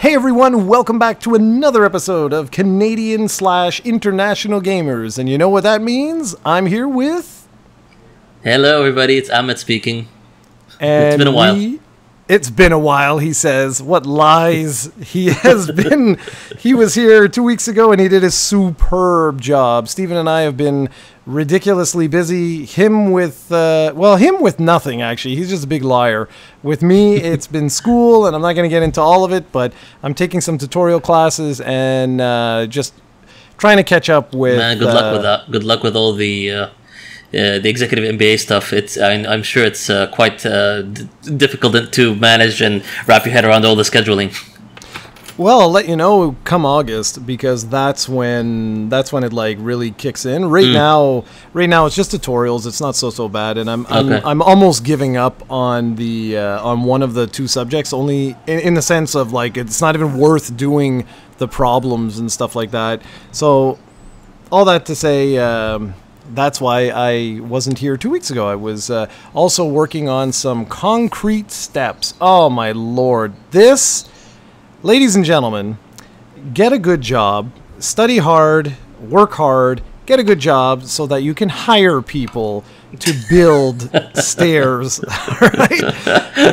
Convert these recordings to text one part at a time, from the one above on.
Hey everyone, welcome back to another episode of Canadian/International Gamers. And you know what that means? I'm here with... Hello everybody, it's Ahmed speaking. And it's been a while. It's been a while, he says. What lies. He has been... He was here 2 weeks ago and he did a superb job. Steven and I have been ridiculously busy. Him with nothing, actually. He's just a big liar. With me, it's been school, and I'm not going to get into all of it, but I'm taking some tutorial classes and just trying to catch up with... Man, good luck with that. Good luck with all the executive MBA stuff. I'm sure it's quite difficult to manage and wrap your head around all the scheduling. Well, I'll let you know come August, because that's when it like really kicks in. Right now it's just tutorials. It's not so bad, and I'm almost giving up on the on one of the two subjects, only in the sense of like it's not even worth doing the problems and stuff like that. So all that to say, that's why I wasn't here 2 weeks ago. I was also working on some concrete steps. Oh my lord, this. Ladies and gentlemen, get a good job, study hard, work hard, get a good job so that you can hire people to build stairs, right?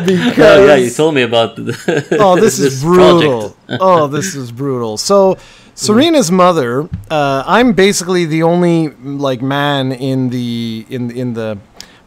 Because, yeah, you told me about this is brutal. Oh, this is brutal. So Serena's mother, I'm basically the only like man in the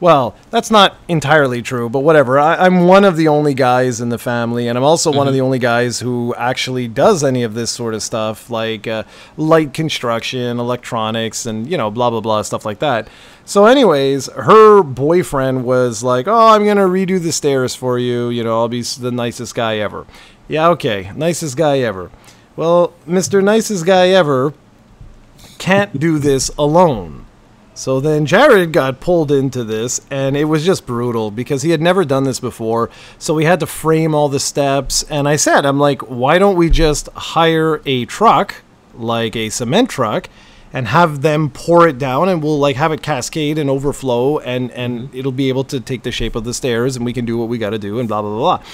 well, that's not entirely true, but whatever. I'm one of the only guys in the family, and I'm also one of the only guys who actually does any of this sort of stuff, like light construction, electronics, and, you know, blah, blah, blah, stuff like that. So anyways, her boyfriend was like, oh, I'm going to redo the stairs for you. You know, I'll be the nicest guy ever. Yeah, okay, nicest guy ever. Well, Mr. Nicest Guy Ever can't do this alone. So then Jarrod got pulled into this, and it was just brutal because he had never done this before. So we had to frame all the steps, and I'm like, why don't we just hire a truck, like a cement truck, and have them pour it down, and we'll like have it cascade and overflow, and it'll be able to take the shape of the stairs, and we can do what we got to do, and blah, blah, blah, blah.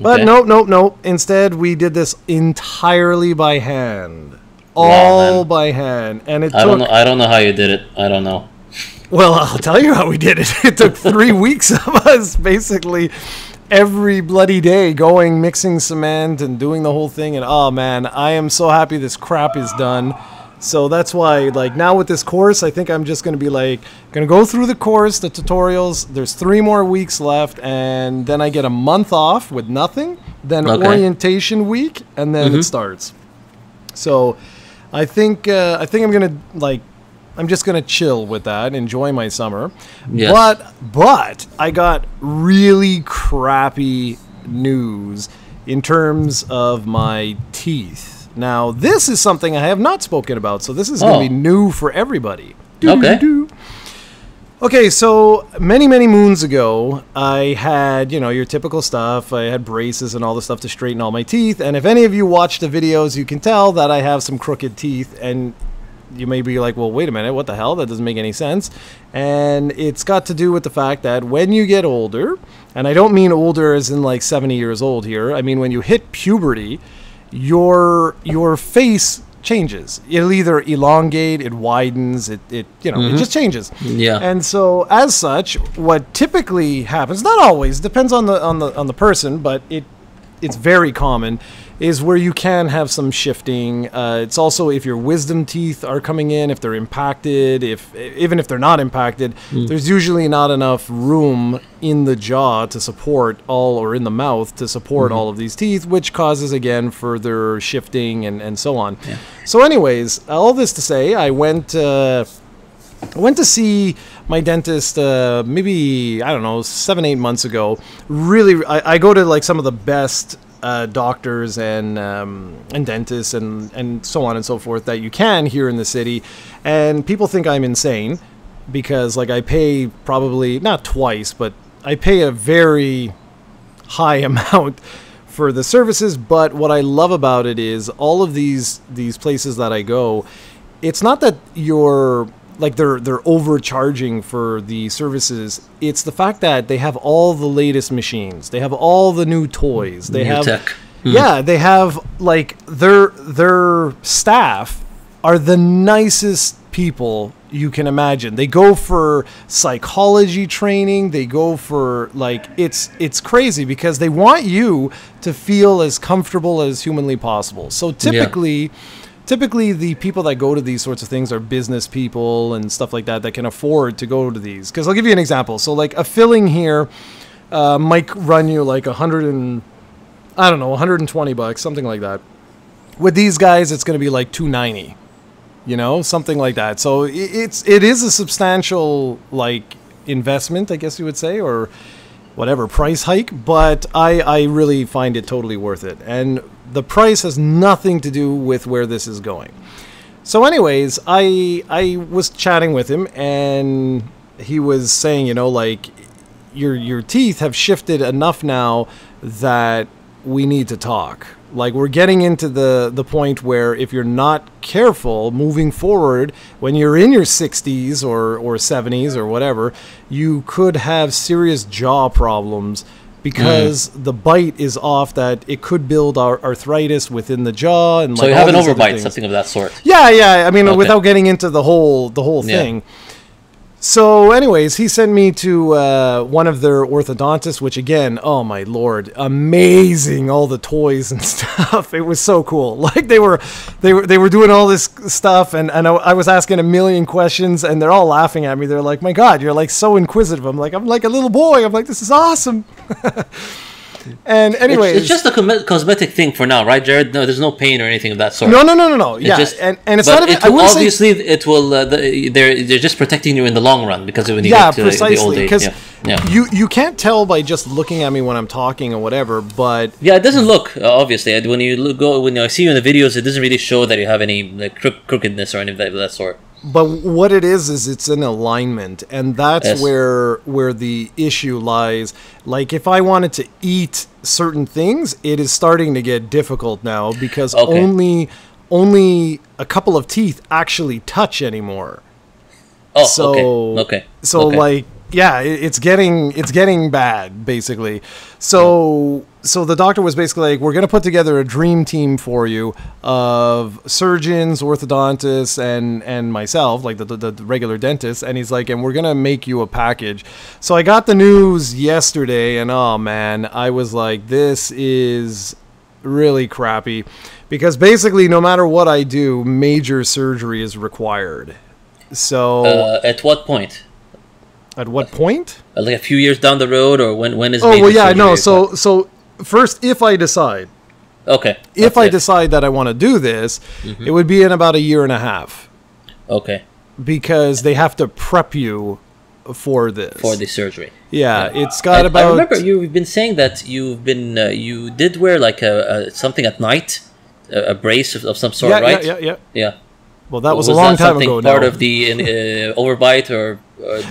But no. Instead, we did this entirely by hand. All by hand, and it took... I don't know how you did it. I don't know. Well, I'll tell you how we did it. It took 3 weeks of us basically every bloody day going, mixing cement and doing the whole thing. And oh man, I am so happy this crap is done. So that's why, like, now with this course, I think I'm just going to be like, going to go through the course, the tutorials. There's 3 more weeks left, and then I get a month off with nothing. Then orientation week, and then it starts. So I think I'm gonna I'm just gonna chill with that, enjoy my summer. Yes. But I got really crappy news in terms of my teeth. Now this is something I have not spoken about, so this is gonna be new for everybody. Okay, so many moons ago, I had, you know, your typical stuff. I had braces and all the stuff to straighten all my teeth. And if any of you watch the videos, you can tell that I have some crooked teeth. And you may be like, well, wait a minute, what the hell? That doesn't make any sense. And it's got to do with the fact that when you get older, and I don't mean older as in like 70 years old here. I mean, when you hit puberty, your face changes. It'll either elongate, it widens, it just changes. Yeah. And so as such, what typically happens, not always, depends on the person, but it's very common, is where you can have some shifting. It's also if your wisdom teeth are coming in, if they're impacted, even if they're not impacted, there's usually not enough room in the jaw to support or in the mouth to support all of these teeth, which causes, again, further shifting and so on. Yeah. So anyways, all this to say, I went to see my dentist maybe, I don't know, 7-8 months ago. Really, I go to like some of the best doctors and dentists and so on and so forth that you can here in the city, and people think I'm insane because like I pay probably not twice, but I pay a very high amount for the services. But what I love about it is all of these places that I go, it's not that you're like they're overcharging for the services. It's the fact that they have all the latest machines. They have all the new toys. They have tech. Yeah, they have like their staff are the nicest people you can imagine. They go for psychology training. They go for like it's crazy because they want you to feel as comfortable as humanly possible. So typically the people that go to these sorts of things are business people and stuff like that can afford to go to these. Because I'll give you an example. So like a filling here might run you like $120, something like that. With these guys, it's going to be like $290, something like that. So it is a substantial like investment, I guess you would say, or whatever price hike. But I really find it totally worth it, and the price has nothing to do with where this is going. So, anyways, I was chatting with him, and he was saying, like your teeth have shifted enough now that we need to talk. Like, we're getting into the point where if you're not careful moving forward, when you're in your 60s or 70s or whatever, you could have serious jaw problems because the bite is off, that it could build arthritis within the jaw. And so like you have an overbite, something of that sort. Yeah. I mean, without getting into the whole thing. So anyways, he sent me to one of their orthodontists, which again, oh my Lord, amazing, all the toys and stuff. It was so cool. Like they were doing all this stuff, and I was asking a million questions, and they're all laughing at me. They're like, my God, you're like so inquisitive. I'm like a little boy. I'm like, this is awesome. And anyways, it's just a cosmetic thing for now, right, Jarrod? No, there's no pain or anything of that sort. No. Yeah, and it's not even. Obviously, it will. They're just protecting you in the long run, because when you get to the old age, because you can't tell by just looking at me when I'm talking or whatever. But it doesn't look obviously when I see you in the videos, it doesn't really show that you have any like crookedness or anything of that sort. But what it is it's an alignment, and that's where the issue lies. Like if I wanted to eat certain things, it is starting to get difficult now because only a couple of teeth actually touch anymore. Oh, so, okay. So like, yeah, it's getting bad basically. So the doctor was basically like, we're going to put together a dream team for you of surgeons, orthodontists, and myself, like the regular dentist. And he's like, and we're going to make you a package. So I got the news yesterday, and oh man, I was like, this is really crappy, because basically no matter what I do, major surgery is required. So at what point? At what point? Like a few years down the road, or when is? Oh well, yeah, no. So first, if I decide, if I decide that I want to do this, it would be in about a year and a half. Okay. Because they have to prep you for this. For the surgery. Yeah, it's got about. I remember you've been saying that you've been you did wear like a something at night, a brace of some sort, right? Yeah. Well, that was a long time ago. Part of the overbite, or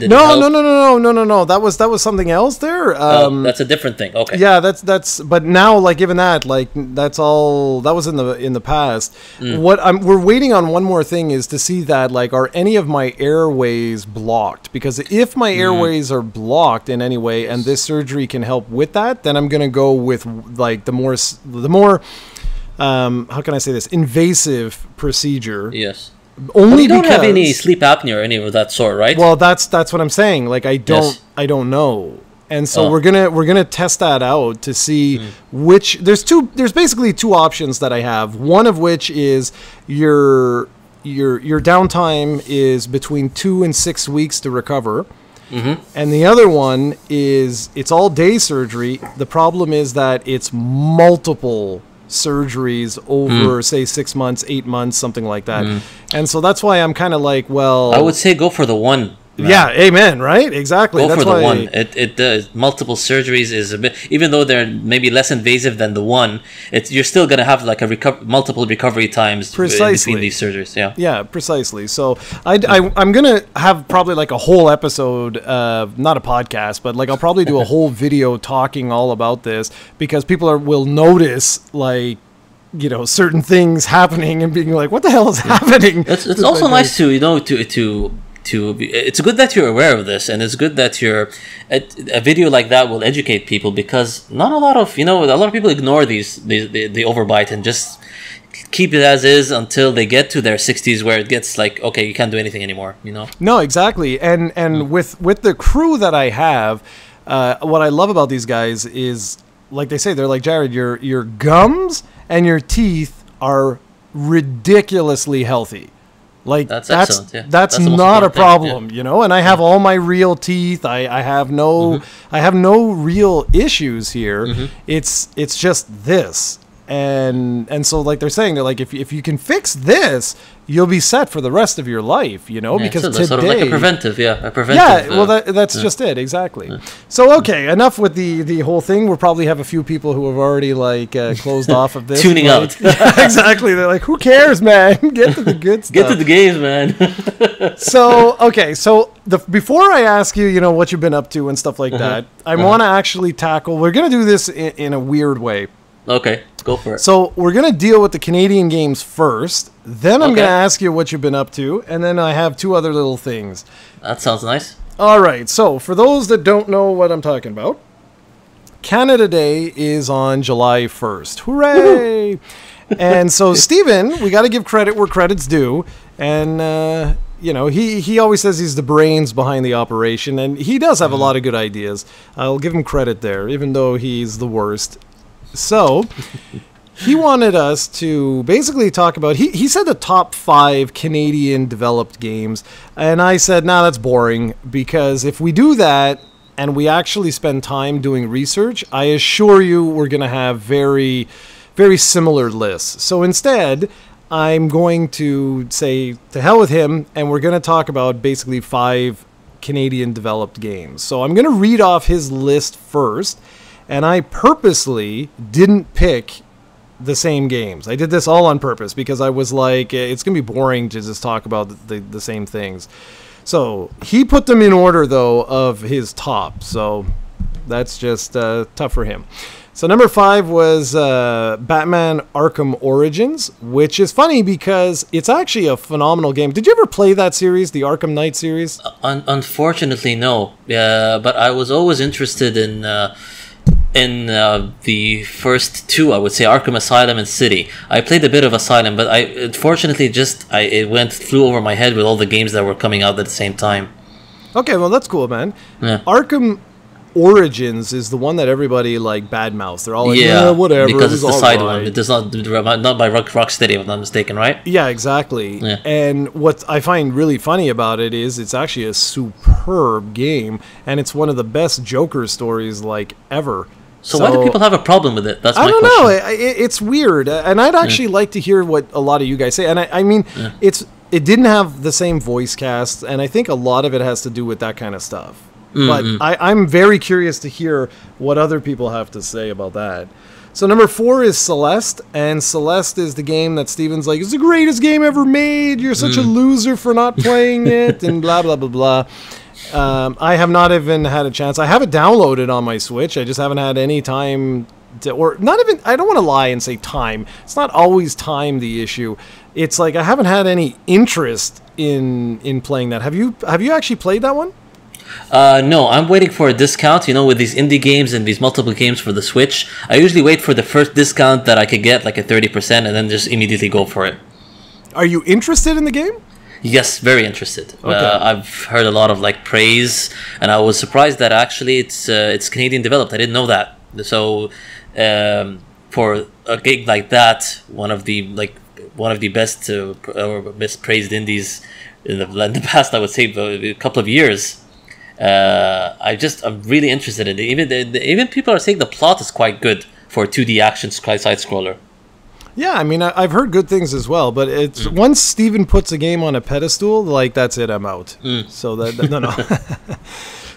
did no. That was something else there. That's a different thing. Okay. Yeah, that's. But now, like, given that, like, that's all. That was in the past. We're waiting on one more thing, is to see that, like, are any of my airways blocked? Because if my airways are blocked in any way, and this surgery can help with that, then I'm gonna go with like the more how can I say this, invasive procedure. Yes. Only you don't have any sleep apnea or any of that sort, right? Well, that's what I'm saying. Like I don't know. And so we're gonna test that out to see which there's basically two options that I have. One of which is your downtime is between 2 and 6 weeks to recover. And the other one is it's all day surgery. The problem is that it's multiple surgeries over say 6 months, 8 months, something like that. And so that's why I'm kind of like, well, I would say go for the one. Man. Yeah, amen, right? Exactly. Go for the one. It does. Multiple surgeries is a bit, even though they're maybe less invasive than the one, you're still gonna have like multiple recovery times between these surgeries. Yeah, precisely. So I'm gonna have probably like a whole episode, not a podcast, but like I'll probably do a whole video talking all about this, because people will notice like, you know, certain things happening and being like, what the hell is happening? It's also nice to It's good that you're aware of this, and it's good that a video like that will educate people, because not a lot of a lot of people ignore the overbite and just keep it as is until they get to their 60s, where it gets like, okay, you can't do anything anymore. No, exactly. And with the crew that I have, what I love about these guys is, like they say, they're like, Jarrod, your gums and your teeth are ridiculously healthy. Like that's not a problem, And I have all my real teeth. I have no real issues here. It's just this. And so, like they're saying, they're like, if you can fix this, you'll be set for the rest of your life, because so today, sort of like a preventive. Yeah, well, that's just it, exactly. Yeah. So, okay, enough with the whole thing. We'll probably have a few people who have already closed off of this, tuning out. Yeah, exactly. They're like, who cares, man? Get to the good stuff. Get to the games, man. So, okay, so before I ask you, what you've been up to and stuff like that, I want to actually tackle. We're gonna do this in a weird way. Okay, go for it. So we're going to deal with the Canadian games first. Then I'm going to ask you what you've been up to. And then I have two other little things. That sounds nice. All right. So for those that don't know what I'm talking about, Canada Day is on July 1st. Hooray! Woo-hoo! And so, Steven, we got to give credit where credit's due. And, he always says he's the brains behind the operation. And he does have a lot of good ideas. I'll give him credit there, even though he's the worst. So he wanted us to basically talk about, he said the top 5 Canadian developed games. And I said, nah, that's boring, because if we do that and we actually spend time doing research, I assure you we're going to have very, very similar lists. So instead, I'm going to say to hell with him, and we're going to talk about basically 5 Canadian developed games. So I'm going to read off his list first. And I purposely didn't pick the same games. I did this all on purpose because I was like, it's going to be boring to just talk about the same things. So he put them in order, though, of his top. So that's just tough for him. So number 5 was Batman Arkham Origins, which is funny because it's actually a phenomenal game. Did you ever play that series, the Arkham Knight series? Unfortunately, no. But I was always interested in the first 2, I would say, Arkham Asylum and City. I played a bit of Asylum, but unfortunately it flew over my head with all the games that were coming out at the same time. Okay, well, that's cool, man. Yeah. Arkham Origins is the one that everybody badmouths. They're all like, whatever. Because it's the side one. It does not by Rocksteady, if I'm not mistaken, right? Yeah, exactly. Yeah. And what I find really funny about it is it's actually a superb game, and it's one of the best Joker stories ever. So why do people have a problem with it? That's my question. I don't know. It's weird, and I'd actually like to hear what a lot of you guys say. And I mean, it didn't have the same voice cast, and I think a lot of it has to do with that kind of stuff. Mm-hmm. But I'm very curious to hear what other people have to say about that. So number 4 is Celeste, and Celeste is the game that Steven's like, it's the greatest game ever made. You're such a loser for not playing it, and blah, blah, blah, blah. I have not even had a chance. I have it downloaded on my Switch. I just haven't had any time to, or not even, I don't want to lie and say time. It's not always time the issue. It's like I haven't had any interest in playing that. Have you actually played that one? No, I'm waiting for a discount. With these indie games and these multiple games for the Switch, I usually wait for the first discount that I could get, like a 30%, and then just immediately go for it. Are you interested in the game? Yes, very interested. Okay. I've heard a lot of praise, and I was surprised that actually it's Canadian developed. I didn't know that. So for a gig like that, one of the best or best praised indies in the past, I would say, a couple of years. I'm really interested in it. Even people are saying the plot is quite good for a 2D action side scroller. Yeah, I mean, I've heard good things as well, but it's once Steven puts a game on a pedestal, that's it, I'm out. So no.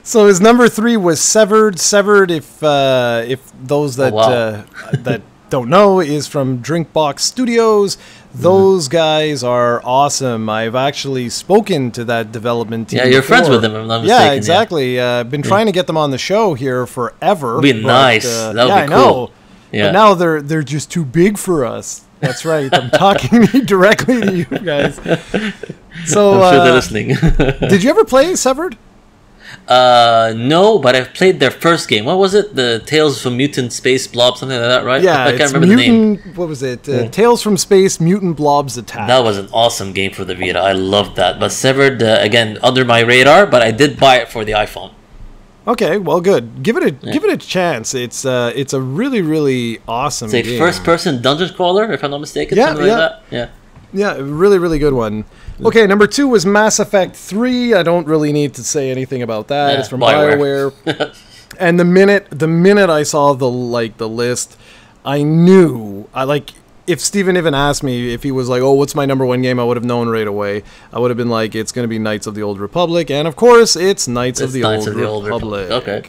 So his number 3 was Severed. Severed, if those that that don't know, is from Drinkbox Studios. Those guys are awesome. I've actually spoken to that development team. Yeah, you're friends with them, if I'm not mistaken. Yeah, exactly. Been trying to get them on the show here forever. Would be nice. That would be cool. I know. Yeah. But now they're just too big for us. That's right. I'm talking directly to you guys. So, I'm sure they're listening. did you ever play Severed? No, but I've played their first game. What was it? The Tales from Mutant Space Blob, something like that, right? Yeah, I can't remember the name. What was it? Tales from Space, Mutant Blobs Attack. That was an awesome game for the Vita. I loved that. But Severed, again, under my radar, but I did buy it for the iPhone. Okay, well, good. Give it a chance. It's a really, really awesome It's a game. first-person dungeon crawler, if I'm not mistaken. Yeah, something yeah. like that. Yeah. Yeah, really, really good one. Okay, number 2 was Mass Effect 3. I don't really need to say anything about that. Yeah, It's from BioWare. And the minute I saw the list, I knew if Steven even asked me if he was like, "Oh, what's my number 1 game?" I would have known right away. I would have been like, "It's going to be Knights of the Old Republic," and of course, it's Knights of the Old Republic. Okay.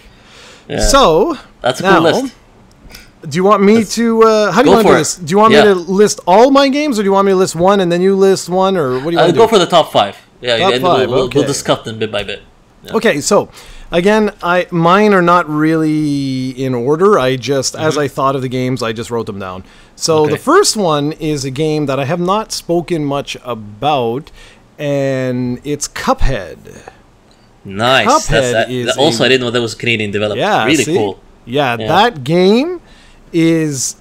Yeah. So that's a cool list. Do you want me to? How do you want to do this? Do you want me to list all my games, or do you want me to list one and then you list one, or what do you want to do? Go for the top 5. Yeah, top 5. We'll discuss them bit by bit. Yeah. Okay, so again, mine are not really in order. I just, as I thought of the games, I just wrote them down. So the first one is a game that I have not spoken much about, and it's Cuphead. Nice. Cuphead is also, I didn't know that was Canadian developed. Yeah, really cool. Yeah, that game is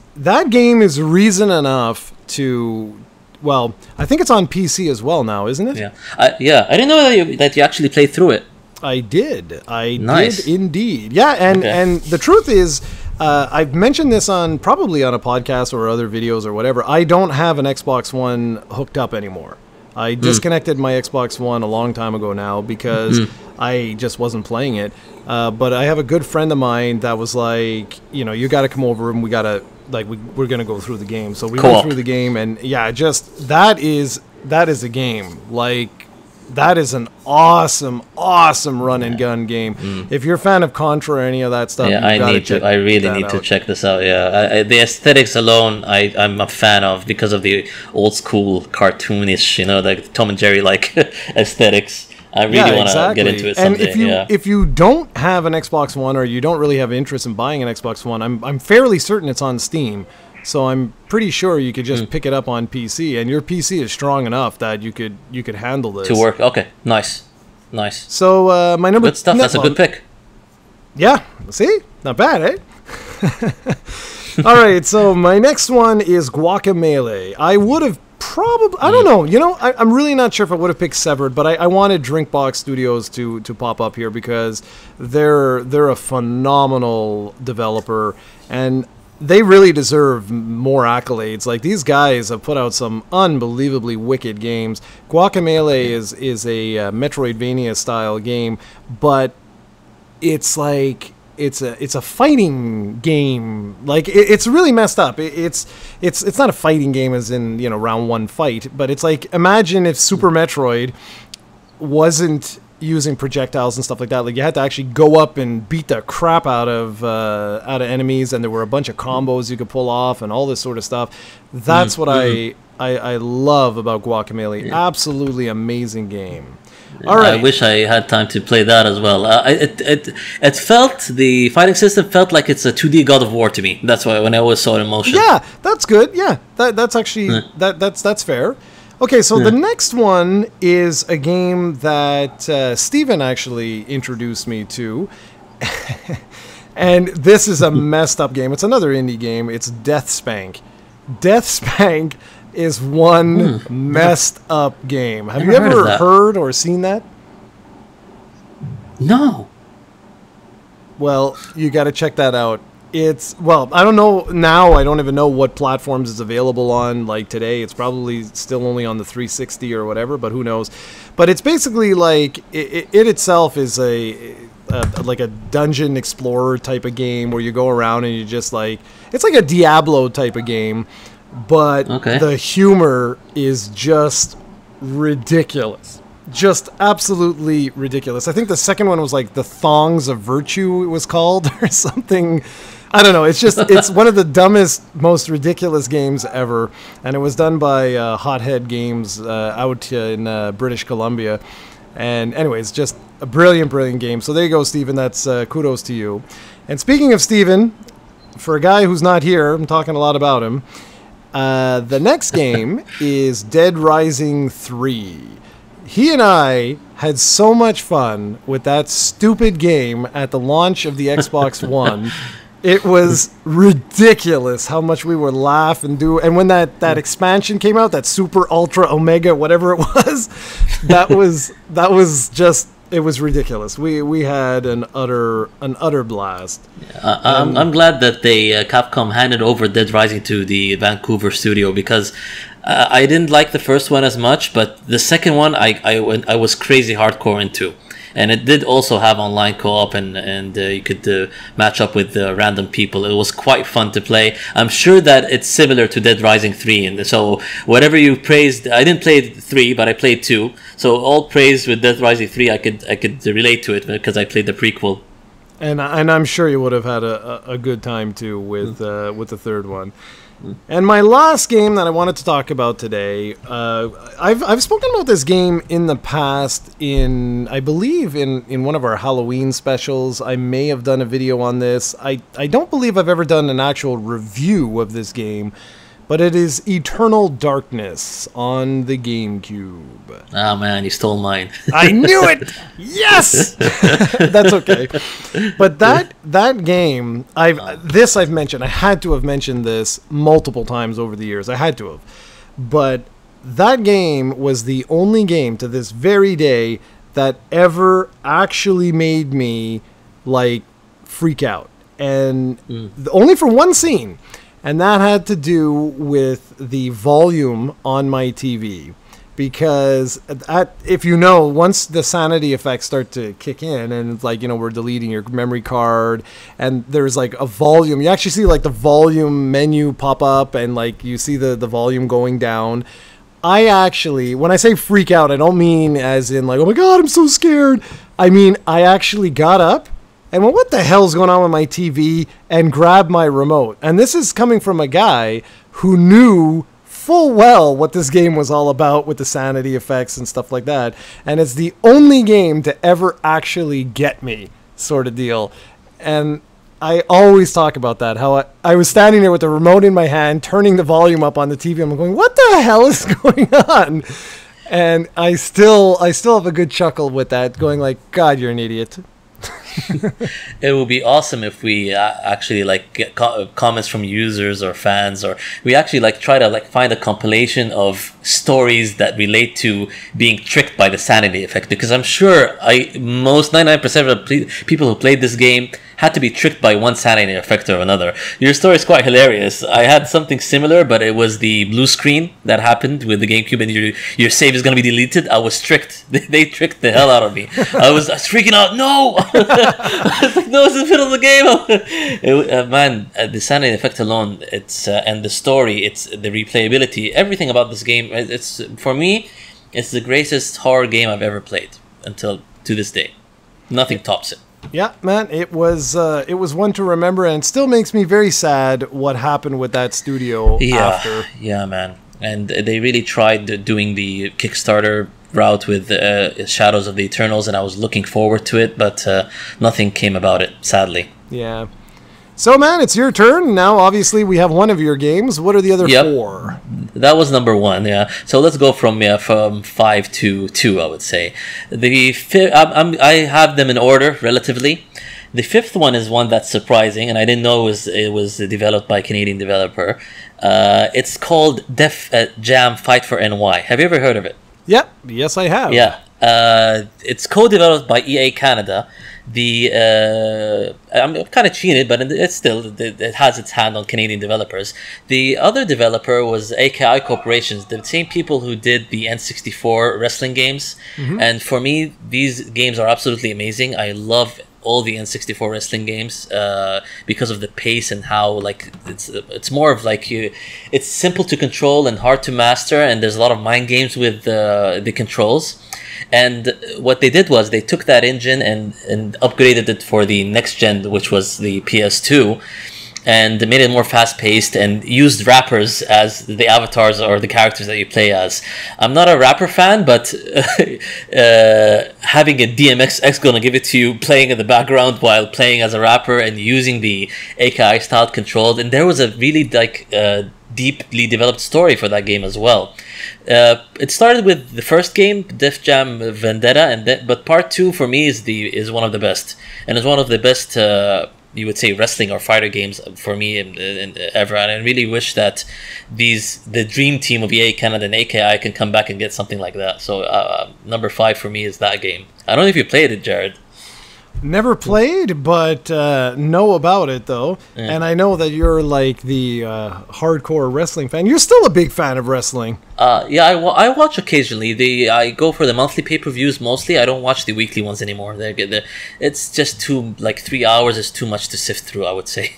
reason enough to. Well, I think it's on PC as well now, isn't it? Yeah, I didn't know that you actually played through it. I did. I Nice. did indeed. Yeah, and the truth is, I've mentioned this probably on a podcast or other videos or whatever. I don't have an Xbox One hooked up anymore. I disconnected my Xbox One a long time ago now because I just wasn't playing it. But I have a good friend of mine that was like, you got to come over and we got to, we're going to go through the game. So we went through the game, and yeah, just that is a game. That is an awesome run and gun game. If you're a fan of Contra or any of that stuff, I really need to check this out. Yeah, the aesthetics alone, I'm a fan of because of the old school cartoonish, like Tom and Jerry aesthetics. I really want to get into it someday. And if you don't have an Xbox One or you don't really have interest in buying an Xbox One, I'm fairly certain it's on Steam. So I'm pretty sure you could just pick it up on PC, and your PC is strong enough that you could handle this to work. Okay, nice. So my number good stuff. That's a good pick. Yeah, see, not bad, eh? All right, so my next one is Guacamelee. I would have probably, I don't know. I'm really not sure if I would have picked Severed, but I wanted Drinkbox Studios to pop up here because they're a phenomenal developer, and they really deserve more accolades. These guys have put out some unbelievably wicked games. Guacamelee is a Metroidvania style game, but it's it's a fighting game. It's really messed up. It's not a fighting game as in round one fight, but it's imagine if Super Metroid wasn't using projectiles and stuff like that. You had to actually go up and beat the crap out of enemies, and there were a bunch of combos you could pull off and all this sort of stuff. That's what I love about Guacamelee. Yeah. Absolutely amazing game. All right. I wish I had time to play that as well. It felt, the fighting system felt like it's a 2D God of War to me. That's why when I always saw it in motion. Yeah, that's good. Yeah, that's actually that's fair. Okay, so the next one is a game that Steven actually introduced me to. And this is a messed up game. It's another indie game. It's Death Spank. Death Spank is one messed up game. Have you ever heard or seen that? No. Well, you got to check that out. I don't know now. I don't even know what platforms it's available on. Today, it's probably still only on the 360 or whatever, but who knows? But it's basically it itself is a dungeon explorer type of game where you go around and you just it's like a Diablo type of game, but the humor is just ridiculous. Just absolutely ridiculous. I think the second one was the Thongs of Virtue, it was called, or something. I don't know. It's one of the dumbest, most ridiculous games ever. And it was done by Hothead Games out in British Columbia. And anyways, just a brilliant, brilliant game. So there you go, Steven. That's kudos to you. And speaking of Steven, for a guy who's not here, I'm talking a lot about him. The next game is Dead Rising 3. He and I had so much fun with that stupid game at the launch of the Xbox One. It was ridiculous how much we would laugh and do. And when that expansion came out, that Super Ultra Omega, whatever it was, that was just, it was ridiculous. We had an utter blast. I'm glad that they Capcom handed over Dead Rising to the Vancouver studio, because I didn't like the first one as much, but the second one I was crazy hardcore into. And it did also have online co-op, and you could match up with random people. It was quite fun to play. I'm sure that it's similar to Dead Rising 3. And so whatever you praised, I didn't play 3, but I played 2. So all praise with Dead Rising 3, I could relate to it because I played the prequel. And I'm sure you would have had a good time too with the third one. And my last game that I wanted to talk about today, I've spoken about this game in the past I believe in one of our Halloween specials. I may have done a video on this. I don't believe I've ever done an actual review of this game, but it is Eternal Darkness on the GameCube. Oh man, you stole mine. I knew it! Yes! That's okay. But that game, I've mentioned. I had to have mentioned this multiple times over the years. I had to have. But that game was the only game to this very day that ever actually made me, like, freak out. And only for one scene. And that had to do with the volume on my TV. Because, if you know, once the sanity effects start to kick in, and it's like, we're deleting your memory card, and there's like a volume. You actually see like the volume menu pop up, and like you see the volume going down. I actually, when I say freak out, I don't mean as in like, oh my God, I'm so scared. I mean, I actually got up and went, what the hell's going on with my TV, and grabbed my remote. And this is coming from a guy who knew full well what this game was all about with the sanity effects and stuff like that. And it's the only game to ever actually get me, sort of deal. And I always talk about that, how I was standing there with the remote in my hand, turning the volume up on the TV. I'm going, what the hell is going on? And I still have a good chuckle with that, going like, God, you're an idiot. It would be awesome if we actually like get comments from users or fans, or we actually like try to like find a compilation of stories that relate to being tricked by the sanity effect, because I'm sure most 99% of the people who played this game had to be tricked by one sanity effect or another. Your story is quite hilarious. I had something similar, but it was the blue screen that happened with the GameCube, and your save is going to be deleted. I was tricked. They tricked the hell out of me. I was freaking out. No! I was like, no, it's in the middle of the game. Man, the sanity effect alone, it's and the story, it's the replayability, everything about this game. It's for me, it's the greatest horror game I've ever played until to this day. Nothing tops it. Yeah, man, it was one to remember, and it still makes me very sad what happened with that studio after. Yeah, man. And they really tried doing the Kickstarter route with Shadows of the Eternals, and I was looking forward to it, but nothing came about it, sadly. Yeah. So, man, it's your turn. Now, obviously, we have one of your games. What are the other four? That was number one, yeah. So let's go from 5 to 2, I would say. I have them in order, relatively. The fifth one is one that's surprising, and I didn't know it was developed by a Canadian developer. It's called Def Jam Fight for NY. Have you ever heard of it? Yep. Yes, I have. Yeah. It's co-developed by EA Canada. I'm kind of cheated, but it has its hand on Canadian developers. The other developer was AKI Corporations, the same people who did the N64 wrestling games. And for me, these games are absolutely amazing. I love all the N64 wrestling games because of the pace and how like it's more of like it's simple to control and hard to master, and there's a lot of mind games with the controls. And what they did was they took that engine and upgraded it for the next gen, which was the PS2, and made it more fast-paced and used rappers as the avatars or the characters that you play as. I'm not a rapper fan, but having a DMX gonna give it to you, playing in the background while playing as a rapper and using the AKI style controlled, and there was a really like deeply developed story for that game as well. It started with the first game, Def Jam Vendetta, but part 2 for me is one of the best, and it's one of the best you would say wrestling or fighter games for me in ever. And I really wish that the dream team of EA Canada and AKI can come back and get something like that. So number 5 for me is that game. I don't know if you played it, Jarrod. Never played, but know about it though. Yeah. And I know that you're like the hardcore wrestling fan. You're still a big fan of wrestling. Yeah, I watch occasionally. I go for the monthly pay-per-views mostly. I don't watch the weekly ones anymore. It's just too, like 3 hours is too much to sift through, I would say.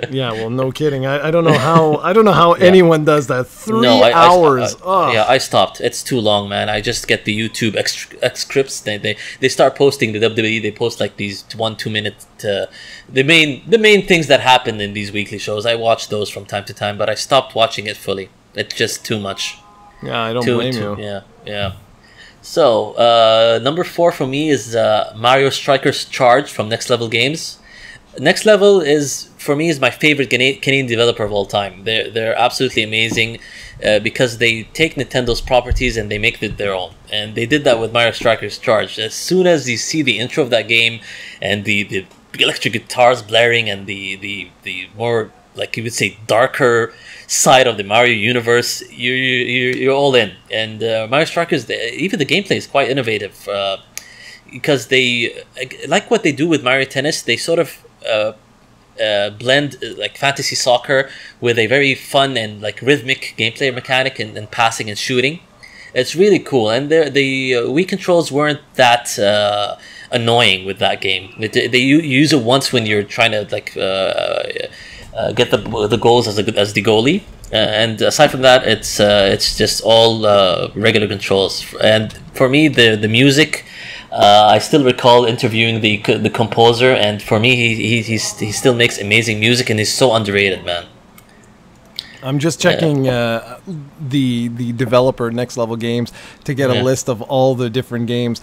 Yeah, well, no kidding. I don't know how anyone does that. 3 hours. Yeah, I stopped. It's too long, man. I just get the YouTube excerpts. They start posting the WWE. They post like these 1-2 minute the main things that happen in these weekly shows. I watch those from time to time, but I stopped watching it fully. It's just too much. Yeah, I don't blame you. Yeah. So number 4 for me is Mario Strikers Charge from Next Level Games. Next Level is my favorite Canadian developer of all time. They're absolutely amazing because they take Nintendo's properties and they make it their own. And they did that with Mario Strikers Charge. As soon as you see the intro of that game and the electric guitars blaring and the more, like you would say, darker side of the Mario universe, you're all in. And Mario Strikers, even the gameplay is quite innovative because they, like what they do with Mario Tennis, they sort of blend like fantasy soccer with a very fun and like rhythmic gameplay mechanic and passing and shooting. It's really cool, and the Wii controls weren't that annoying with that game. They use it once when you're trying to like get the goals as the goalie, and aside from that, it's just all regular controls. And for me, the music. I still recall interviewing the composer, and for me, he still makes amazing music, and he's so underrated, man. I'm just checking the developer Next Level Games to get a list of all the different games.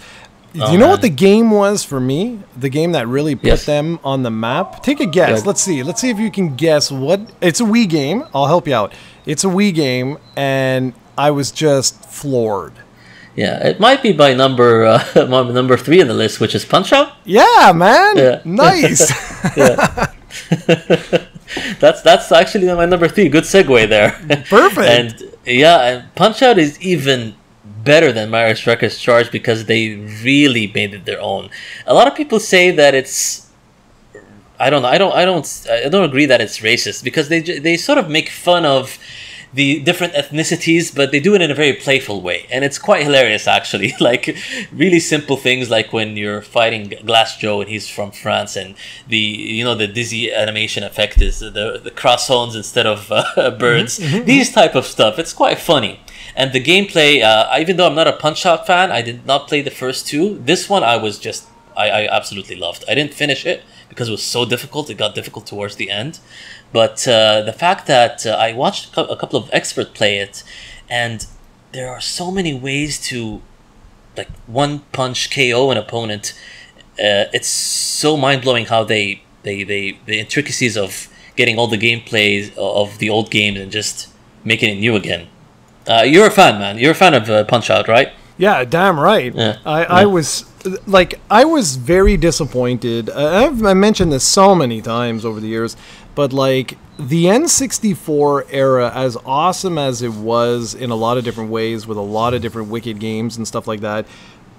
Do you know what the game was for me? The game that really put them on the map? Take a guess. Yeah. Let's see if you can guess what. It's a Wii game. I'll help you out. It's a Wii game, and I was just floored. Yeah, it might be by number 3 on the list, which is Punch-Out. Yeah, man. Yeah. Nice. Yeah. That's actually my number 3. Good segue there. Perfect. And Punch-Out is even better than Mario Strikers Charge because they really made it their own. A lot of people say that it's, I don't agree that it's racist because they sort of make fun of the different ethnicities, but they do it in a very playful way, and it's quite hilarious actually. Like really simple things, like when you're fighting Glass Joe and he's from France, and the dizzy animation effect is the cross zones instead of birds. These type of stuff. It's quite funny, and the gameplay. Even though I'm not a Punch-Out fan, I did not play the first 2. This one I absolutely loved. I didn't finish it because it was so difficult. It got difficult towards the end. But the fact that I watched a couple of experts play it, and there are so many ways to like one punch KO an opponent. It's so mind blowing how the intricacies of getting all the gameplays of the old games and just making it new again. You're a fan, man. You're a fan of Punch-Out, right? Yeah, damn right. Yeah. I was very disappointed. I mentioned this so many times over the years, but like the N64 era, as awesome as it was in a lot of different ways with a lot of different wicked games and stuff like that,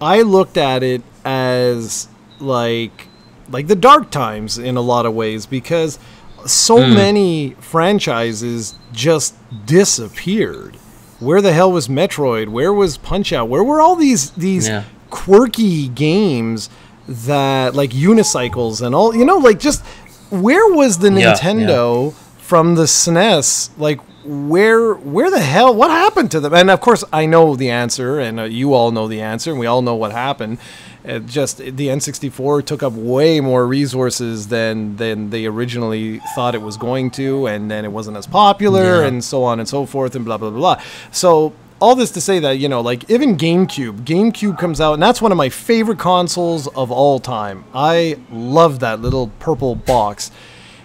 I looked at it as like the dark times in a lot of ways because so many franchises just disappeared. Where the hell was Metroid? Where was Punch-Out? Where were all these quirky games that like unicycles and all, like just where was the Nintendo from the SNES? Like where the hell, what happened to them? And of course I know the answer, and you all know the answer, and we all know what happened. Just the N64 took up way more resources than they originally thought it was going to, and then it wasn't as popular, and so on and so forth, and blah blah blah blah. So all this to say that, like even GameCube comes out, and that's one of my favorite consoles of all time. I love that little purple box,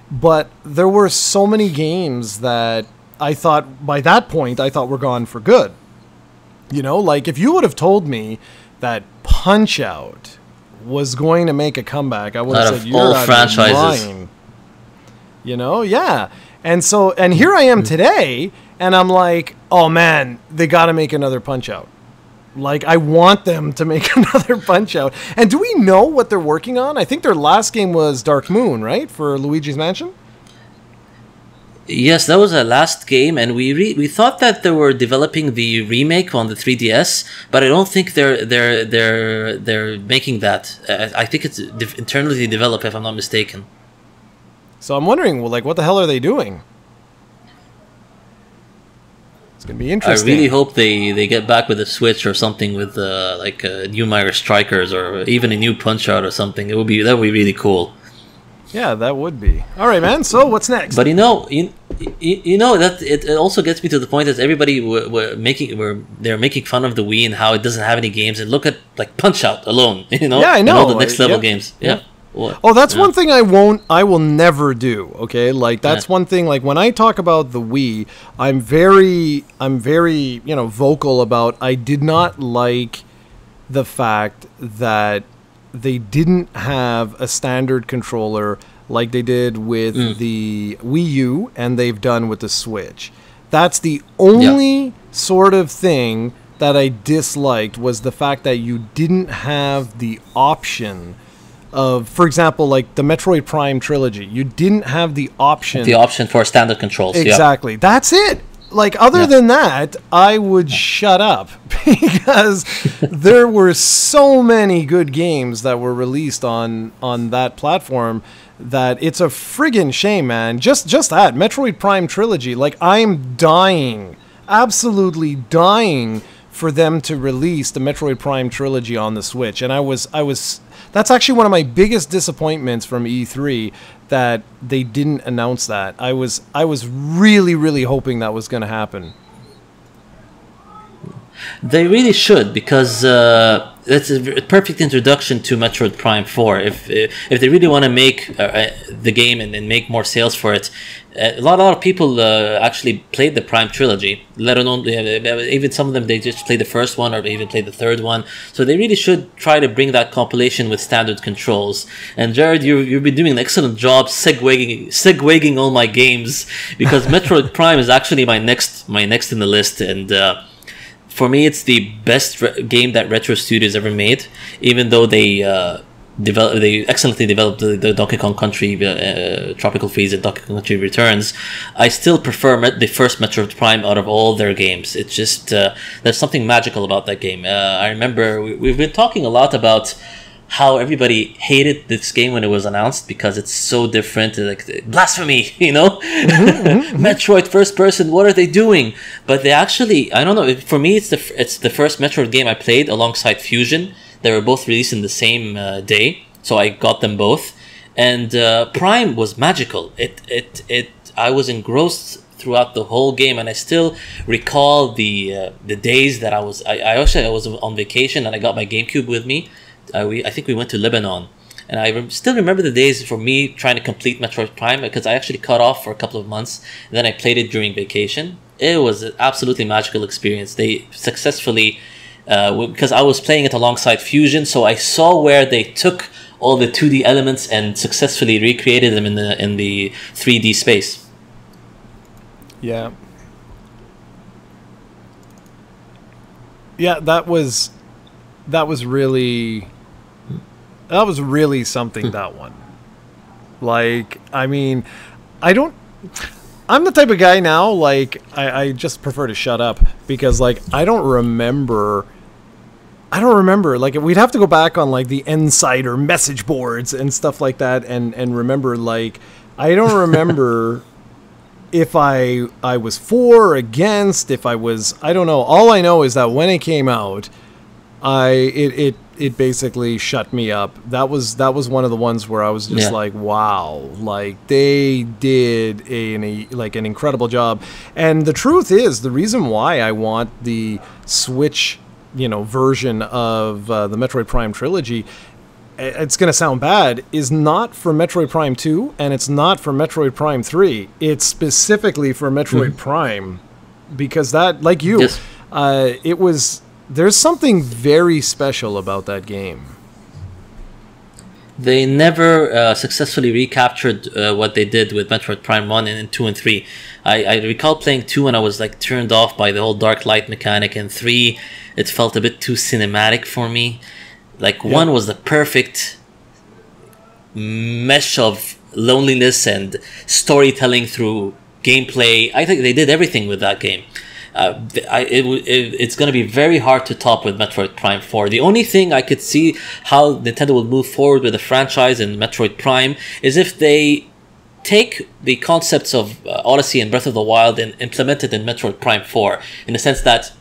but there were so many games that I thought by that point, I thought we're gone for good. You know, like if you would have told me that Punch-Out was going to make a comeback, I would have said, you're out of your mind. You know, yeah. And so, and here I am today, and I'm like, oh man, they got to make another Punch-Out. Like, I want them to make another Punch-Out. And do we know what they're working on? I think their last game was Dark Moon, right, for Luigi's Mansion? Yes, that was our last game, and we thought that they were developing the remake on the 3DS, but I don't think they're making that. I think it's internally developed, if I'm not mistaken. So I'm wondering, well, like, what the hell are they doing? It's gonna be interesting. I really hope they get back with a Switch or something with like new Mario Strikers or even a new Punch-Out or something. That would be really cool. Yeah, that would be. All right, man. So what's next? But you know that it also gets me to the point that everybody they're making fun of the Wii and how it doesn't have any games. And look at like Punch-Out alone, you know. Yeah, I know. And all the next level games. Yeah. Oh, that's one thing I will never do. Okay, like that's one thing. Like when I talk about the Wii, I'm very, vocal about. I did not like the fact that they didn't have a standard controller like they did with the Wii U and they've done with the Switch. That's the only sort of thing that I disliked, was the fact that you didn't have the option of, for example, like the Metroid Prime trilogy. You didn't have the option. The option for standard controls. Exactly. Yeah. That's it. Like, other than that, I would shut up, because there were so many good games that were released on that platform that it's a friggin' shame, man. Just that Metroid Prime trilogy. Like, I'm dying, absolutely dying for them to release the Metroid Prime trilogy on the Switch. And I was that's actually one of my biggest disappointments from E3, that they didn't announce that. I was really, really hoping that was going to happen. They really should, because that's a perfect introduction to Metroid Prime 4. If they really want to make the game and make more sales for it, a lot of people actually played the Prime trilogy. Let alone even some of them, they just played the first one or they even played the third one. So they really should try to bring that compilation with standard controls. And Jarrod, you've been doing an excellent job segueing all my games, because Metroid Prime is actually my next in the list, and for me, it's the best game that Retro Studios ever made. Even though they excellently developed the Donkey Kong Country Tropical Freeze and Donkey Kong Country Returns, I still prefer the first Metroid Prime out of all their games. It's just there's something magical about that game. I remember we've been talking a lot about how everybody hated this game when it was announced, because it's so different, like blasphemy, you know. Metroid first person, what are they doing? But they actually, I don't know, for me it's the first Metroid game I played alongside Fusion. They were both released in the same day, so I got them both. And Prime was magical. I was engrossed throughout the whole game, and I still recall the days that I was on vacation and I got my GameCube with me. I think we went to Lebanon, and I still remember the days for me trying to complete Metroid Prime, because I actually cut off for a couple of months, and then I played it during vacation. It was an absolutely magical experience. They successfully, because I was playing it alongside Fusion, so I saw where they took all the 2D elements and successfully recreated them in the 3D space. Yeah. Yeah, that was really something, that one. Like, I mean, I'm the type of guy now, like, I just prefer to shut up, because, like, I don't remember, like, we'd have to go back on, like, the Insider message boards and stuff like that, and remember, like, I don't remember if I was for or against, if I don't know. All I know is that when it came out, it basically shut me up. That was one of the ones where I was just like, wow, like they did an incredible job. And the truth is, the reason why I want the Switch, version of the Metroid Prime trilogy it's going to sound bad, is not for Metroid Prime 2 and it's not for Metroid Prime 3. It's specifically for Metroid Prime because that, like you, Yes. it was, there's something very special about that game. They never successfully recaptured what they did with Metroid Prime 1 and 2 and 3. I recall playing 2 and I was like turned off by the whole dark light mechanic, and 3, it felt a bit too cinematic for me. Like, 1 was the perfect mesh of loneliness and storytelling through gameplay. I think they did everything with that game. It's going to be very hard to top with Metroid Prime 4. The only thing I could see how Nintendo will move forward with the franchise in Metroid Prime is if they take the concepts of Odyssey and Breath of the Wild and implement it in Metroid Prime 4, in the sense that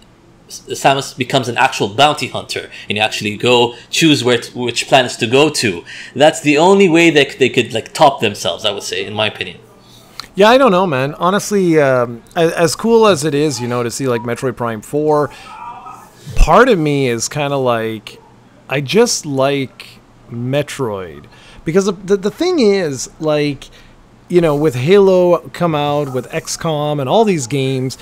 Samus becomes an actual bounty hunter and you actually go choose which planets to go to. That's the only way that they could like top themselves, I would say, in my opinion. Yeah, I don't know, man. Honestly, as cool as it is, you know, to see like Metroid Prime 4, part of me is kind of like, I just like Metroid. Because the thing is, like, you know, with Halo come out, with XCOM and all these games,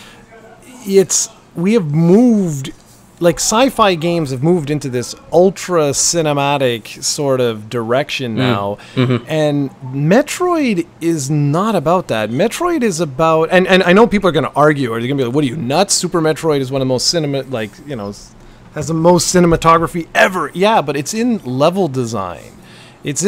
we have moved, like sci-fi games have moved into this ultra cinematic sort of direction now. And Metroid is not about that. Metroid is about, and I know people are going to argue, or they're going to be like, what are you, nuts? Super Metroid is one of the most has the most cinematography ever. Yeah, but it's in level design. It's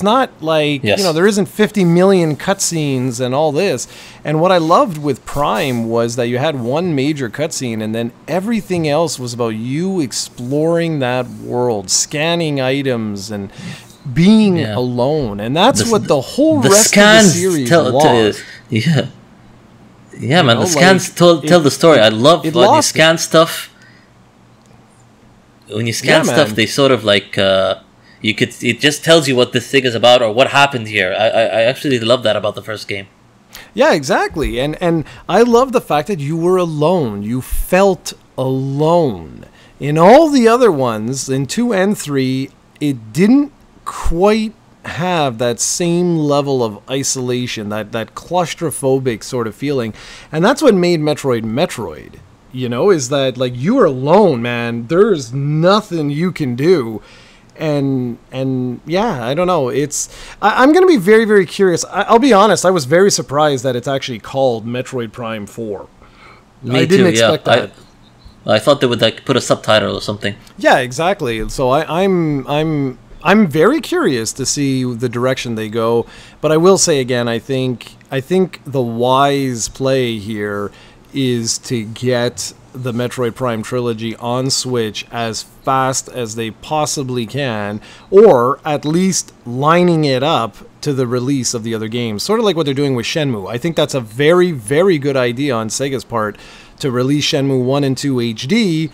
not like, yes, you know, there isn't 50 million cutscenes and all this. And what I loved with Prime was that you had one major cutscene and then everything else was about you exploring that world, scanning items and being alone. And that's what the whole rest of the series was. Yeah, man, the scans tell the story. I love when you scan stuff. When you scan stuff, they sort of like... it just tells you what this thing is about or what happened here. I actually love that about the first game. Yeah, exactly. And I love the fact that you were alone. You felt alone. In all the other ones, in 2 and 3, it didn't quite have that same level of isolation, that claustrophobic sort of feeling. And that's what made Metroid. You know, is that like you are alone, man. There's nothing you can do. And yeah, I don't know. I'm going to be very, very curious. I'll be honest. I was very surprised that it's actually called Metroid Prime 4. I didn't expect that. I thought they would like put a subtitle or something. Yeah, exactly. So I'm very curious to see the direction they go. But I will say again, I think the wise play here is to get the Metroid Prime trilogy on Switch as fast as they possibly can, or at least lining it up to the release of the other games, sort of like what they're doing with Shenmue. I think that's a very, very good idea on Sega's part to release Shenmue 1 and 2 HD,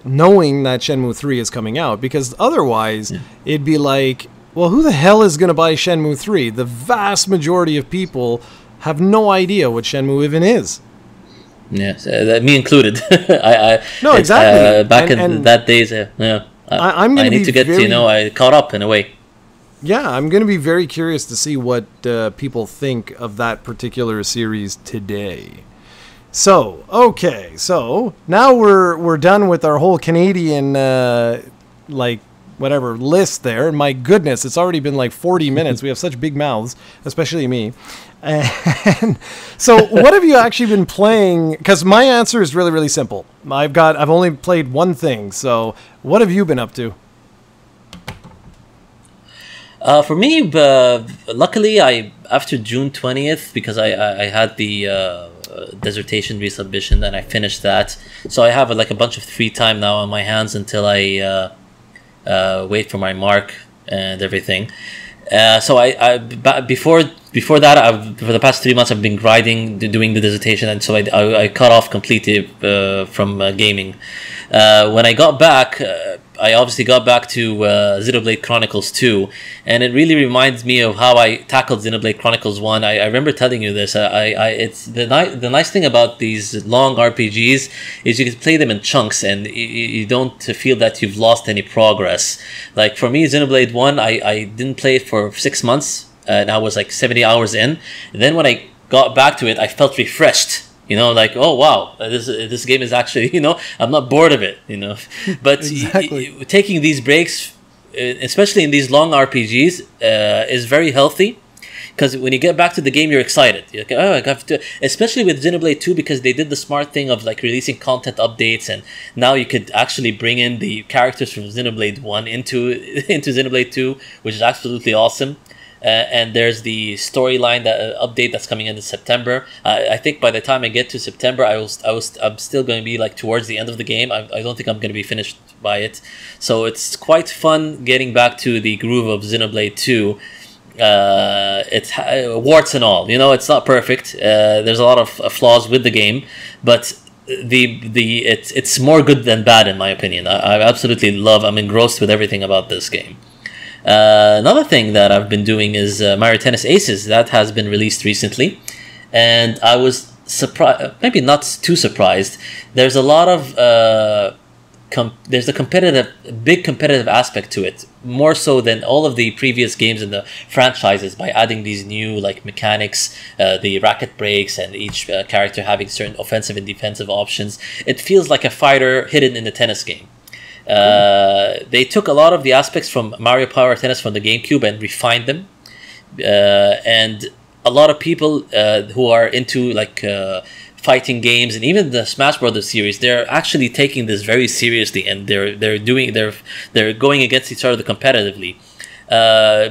knowing that Shenmue 3 is coming out, because otherwise it'd be like, well, who the hell is going to buy Shenmue 3? The vast majority of people have no idea what Shenmue even is. Yes, me included. No, exactly. Back in that days, I need to get I caught up in a way. Yeah, I'm going to be very curious to see what people think of that particular series today. So, okay, so now we're done with our whole Canadian list there. My goodness, it's already been like 40 minutes. We have such big mouths, especially me. And so what have you actually been playing? Because my answer is really, really simple. I've only played one thing. So what have you been up to? For me, luckily, after June 20th, because I had the dissertation resubmission and I finished that. So I have a bunch of free time now on my hands until I wait for my mark and everything. So before before that, for the past 3 months, I've been grinding, doing the dissertation, and so I cut off completely from gaming. When I got back, I obviously got back to Xenoblade Chronicles 2, and it really reminds me of how I tackled Xenoblade Chronicles 1. I remember telling you this. It's the nice thing about these long RPGs is you can play them in chunks, and you don't feel that you've lost any progress. Like for me, Xenoblade 1, I didn't play it for 6 months, and I was like 70 hours in. And then when I got back to it, I felt refreshed. You know, like, oh wow, this game is actually, you know, I'm not bored of it, you know. But Exactly. taking these breaks, especially in these long RPGs, is very healthy, because when you get back to the game, you're excited. You're like, oh, I got to, especially with Xenoblade 2, because they did the smart thing of like releasing content updates, and now you could actually bring in the characters from Xenoblade 1 into Xenoblade 2, which is absolutely awesome. And there's the storyline update that's coming in September. I think by the time I get to September, I'm still going to be like towards the end of the game. I don't think I'm going to be finished by it. So it's quite fun getting back to the groove of Xenoblade 2. It's warts and all. You know, it's not perfect. There's a lot of flaws with the game, but it's more good than bad in my opinion. I absolutely love. I'm engrossed with everything about this game. Another thing that I've been doing is Mario Tennis Aces. That has been released recently, and I was surprised, maybe not too surprised. There's a lot of there's a big competitive aspect to it, more so than all of the previous games in the franchises, by adding these new like mechanics, the racket breaks, and each character having certain offensive and defensive options. It feels like a fighter hidden in the tennis game. They took a lot of the aspects from Mario Power Tennis from the GameCube and refined them, and a lot of people who are into like fighting games and even the Smash Brothers series, they're actually taking this very seriously, and they're going against each other competitively.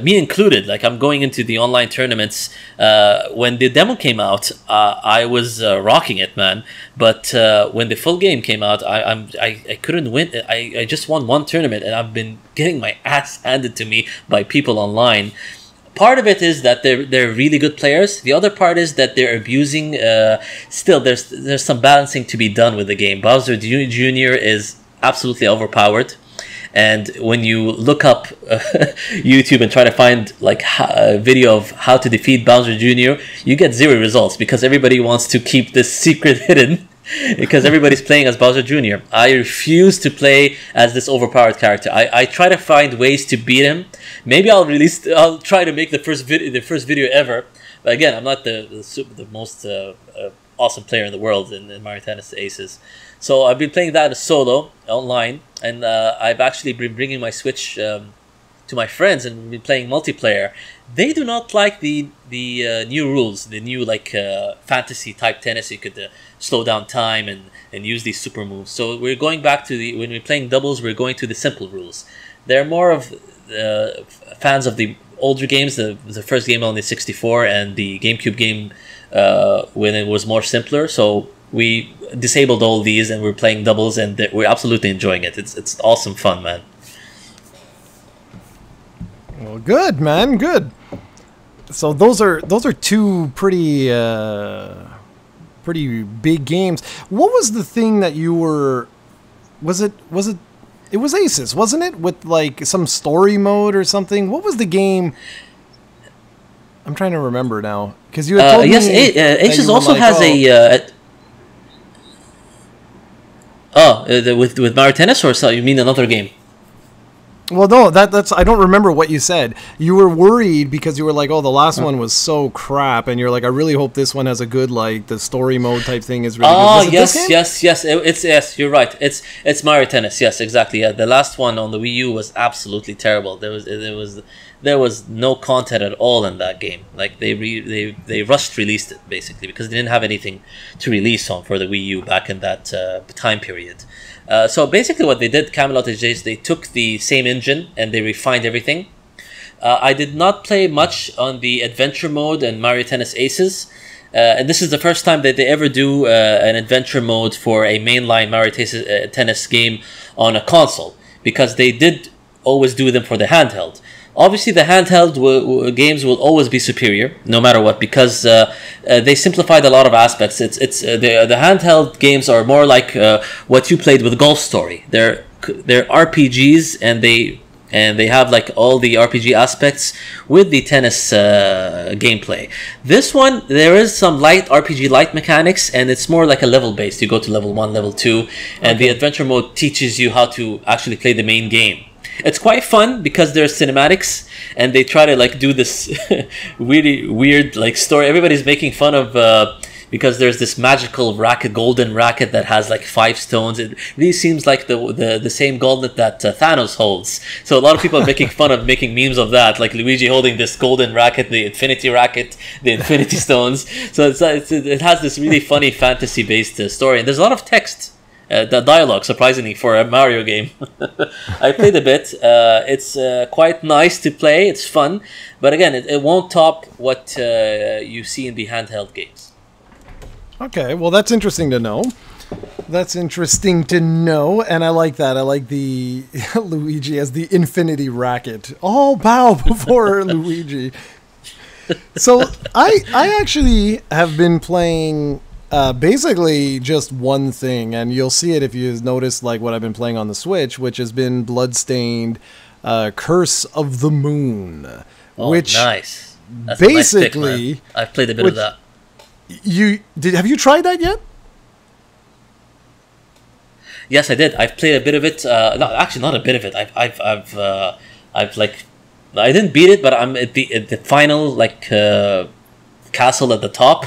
Me included. Like, I'm going into the online tournaments. When the demo came out, I was rocking it, man. But when the full game came out, I couldn't win. I just won one tournament, and I've been getting my ass handed to me by people online. Part of it is that they're really good players. The other part is that they're abusing. Still, there's some balancing to be done with the game. Bowser Jr. is absolutely overpowered. And when you look up YouTube and try to find like a video of how to defeat Bowser Jr., you get zero results, because everybody wants to keep this secret hidden, because everybody's playing as Bowser Jr. I refuse to play as this overpowered character. I try to find ways to beat him. Maybe I'll try to make the first video ever. But again, I'm not the most awesome player in the world in Mario Tennis Aces. So I've been playing that solo online, and I've actually been bringing my Switch to my friends and been playing multiplayer. They do not like the new rules, the new like fantasy type tennis. You could slow down time and use these super moves. So we're going back to when we're playing doubles, we're going to the simple rules. They're more of fans of the older games, the first game on the 64 and the GameCube game when it was more simpler. So we disabled all these, and we're playing doubles, and we're absolutely enjoying it. It's awesome fun, man. Well, good, man, good. So those are two pretty big games. What was the thing that you were? Was it? It was Aces, wasn't it? With like some story mode or something. What was the game? I'm trying to remember now, because you had told yes, me. Aces also like, has with Mario Tennis, or so you mean another game? Well, no, that's I don't remember what you said. You were worried because you were like, "Oh, the last one was so crap," and you're like, "I really hope this one has a good like the story mode type thing is really good." Oh, yes. Yes, you're right. It's Mario Tennis. Yes, exactly. Yeah, the last one on the Wii U was absolutely terrible. There was no content at all in that game. Like they rushed released it basically because they didn't have anything to release on for the Wii U back in that time period. So basically what they did, Camelot, is they took the same engine and they refined everything. I did not play much on the adventure mode and Mario Tennis Aces. And this is the first time that they ever do an adventure mode for a mainline Mario Tennis game on a console, because they did always do them for the handheld. obviously the handheld games will always be superior, no matter what, because they simplified a lot of aspects. The handheld games are more like what you played with Golf Story. They're RPGs, and they have like all the RPG aspects with the tennis gameplay. This one, there is some light RPG light mechanics, and it's more like a level based. You go to level 1, level 2, and the adventure mode teaches you how to actually play the main game. It's quite fun because there's cinematics, and they try to like do this really weird like story. Everybody's making fun of because there's this magical racket, golden racket that has like 5 stones. It really seems like the same gauntlet that Thanos holds. So a lot of people are making fun of making memes of that, like Luigi holding this golden racket, the infinity racket, the infinity stones. So it has this really funny fantasy based story, and there's a lot of text. The dialogue, surprisingly, for a Mario game. I played a bit. It's quite nice to play. It's fun. But again, it won't top what you see in the handheld games. Okay, well, that's interesting to know. That's interesting to know, and I like that. I like the Luigi as the infinity racket. All bow before Luigi. So I actually have been playing basically just one thing, and you'll see it if you notice like what I've been playing on the Switch, which has been Bloodstained Curse of the Moon. Oh, which nice. That's basically, a nice pick, man. I've played a bit of that. Have you tried that yet? Yes, I did. I've played a bit of it. No, actually, not a bit of it. I've like, I didn't beat it, but I'm at the final like castle at the top.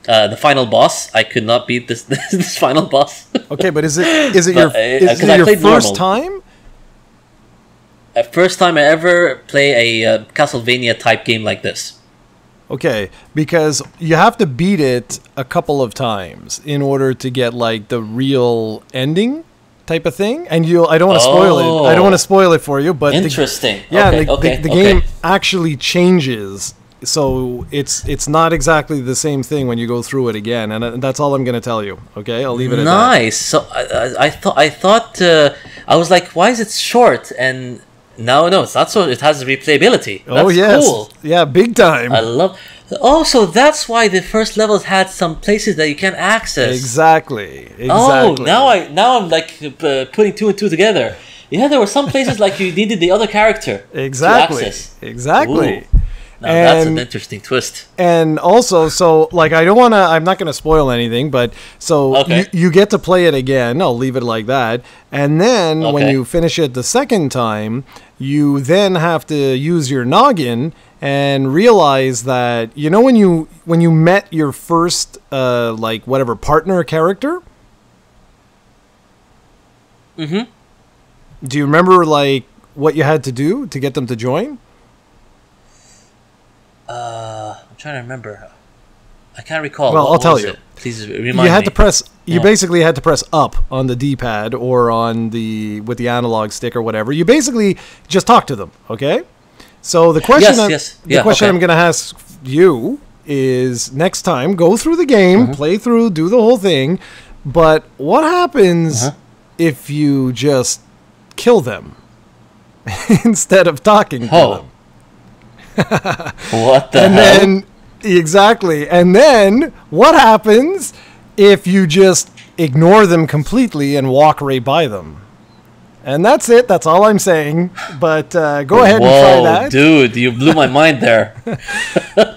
The final boss. I could not beat this final boss. Okay, but is it your first time? First time I ever play a Castlevania type game like this. Okay, because you have to beat it a couple of times in order to get like the real ending type of thing. And I don't want to spoil it. I don't want to spoil it for you, but interesting. The game actually changes. So it's not exactly the same thing when you go through it again, and that's all I'm going to tell you. Okay, I'll leave it at that. Nice. So I thought I was like, why is it short? And no, it's not so. It has replayability. That's cool. Yeah, big time. I love. Oh, so that's why the first levels had some places that you can access. Exactly. Oh, now I'm like putting 2 and 2 together. Yeah, there were some places like you needed the other character to access. Exactly. Ooh. Now that's an interesting twist. And also, so like I'm not going to spoil anything, but so you get to play it again. I'll leave it like that. And then when you finish it the second time, you then have to use your noggin and realize that, you know, when you met your first like whatever partner character. Mm-hmm. Do you remember like what you had to do to get them to join? I'm trying to remember. I can't recall. Well, I'll tell you. Please remind me. You had to press. You basically had to press up on the D-pad or on with the analog stick or whatever. You basically just talk to them. Okay. So the question, I'm going to ask you is next time go through the game, play through, do the whole thing. But what happens if you just kill them instead of talking to them? What the hell? Exactly. And then what happens if you just ignore them completely and walk right by them? And that's it. That's all I'm saying. But go ahead and try that. Dude, you blew my mind there.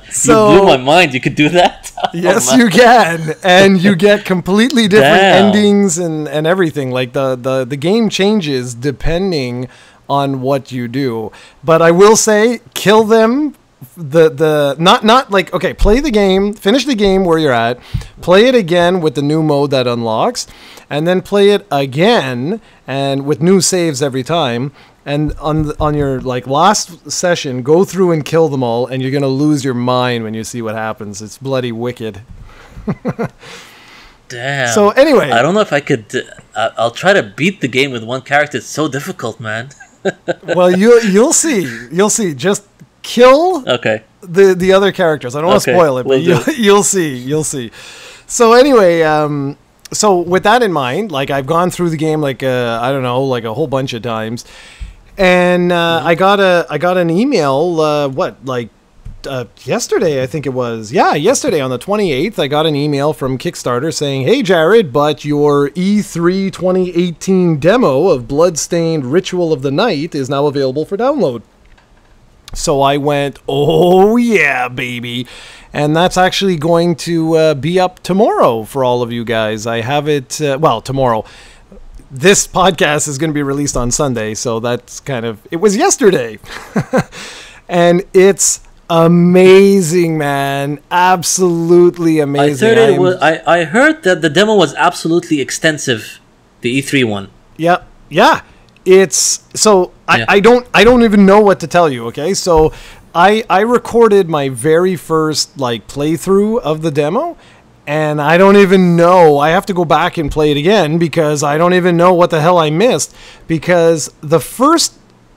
So, you blew my mind. You could do that? Yes, you can. And you get completely different endings and everything. Like the game changes depending on what you do. But I will say, kill them. Not like, okay, play the game, finish the game where you're at, play it again with the new mode that unlocks, and then play it again and with new saves every time. And on your like last session, go through and kill them all, and you're gonna lose your mind when you see what happens. It's bloody wicked. Damn. So anyway, I don't know if I could. I'll try to beat the game with one character. It's so difficult, man. Well, you'll see. You'll see. Just kill the other characters. I don't want to spoil it, but you'll see. You'll see. So anyway, so with that in mind, like I've gone through the game like I don't know, like a whole bunch of times. And I got an email. Yesterday, I think it was. Yeah, yesterday on the 28th, I got an email from Kickstarter saying, "Hey, Jarrod, but your E3 2018 demo of Bloodstained Ritual of the Night is now available for download." So I went, "Oh yeah, baby." And that's actually going to be up tomorrow for all of you guys. I have it, tomorrow. This podcast is going to be released on Sunday, so that's it was yesterday. And it's amazing, man. Absolutely amazing. I heard that the demo was absolutely extensive, the E3 one. Yeah. It's so I don't even know what to tell you. Okay, so I recorded my very first playthrough of the demo, and I don't even know. I have to go back and play it again because I don't even know what the hell I missed. Because the first,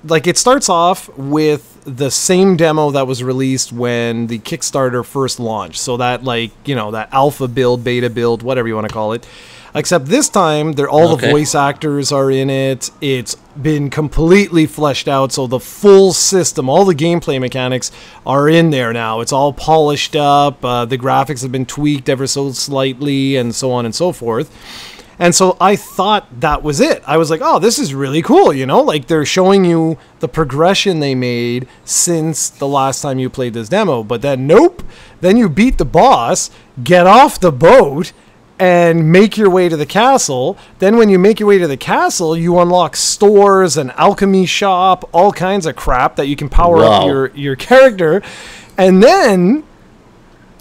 it starts off with the same demo that was released when the Kickstarter first launched. So that that alpha build, beta build, whatever you want to call it. Except this time, all the voice actors are in it. It's been completely fleshed out, so the full system, all the gameplay mechanics are in there now. It's all polished up. The graphics have been tweaked ever so slightly, and so on and so forth. And so I thought that was it. I was like, oh, this is really cool, they're showing you the progression they made since the last time you played this demo. But then, nope. Then you beat the boss, get off the boat, and make your way to the castle. Then when you make your way to the castle, you unlock stores, an alchemy shop, all kinds of crap that you can power up your character. And then